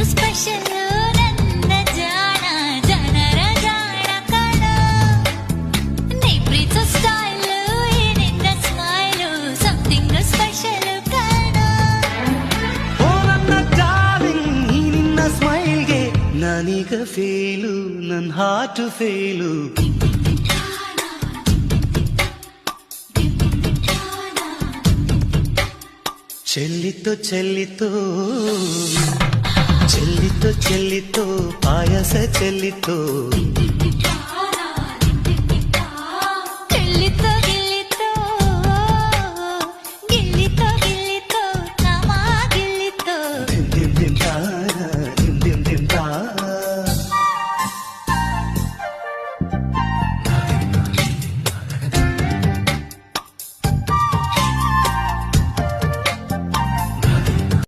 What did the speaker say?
special ನನ್ನ ಜಾಣ ಜನರ ಜಾಣ ಕಣ ನೀ ಪ್ರೀತಿಸೋ ಸ್ಟೈಲ್ ನಿನ್ನ ಸ್ಮೈಲು ಸಮಥಿಂಗ್ ಸ್ಪೆಷಲ್ ಕಣ ಓ ನನ್ನ ಡಾರ್ಲಿಂಗ್ ಈ ನಿನ್ನ ಸ್ಮೈಲ್ಗೆ ನಾನೀಗ ಫೇಲು ನನ್ನ ಹಾರ್ಟ್ ಫೇಲು ಚೆಲ್ಲಿತು ಚೆಲ್ಲಿತು ಚೆಲ್ಲಿತು ಚೆಲ್ಲಿತು ಪಾಯಸ ಚೆಲ್ಲಿತು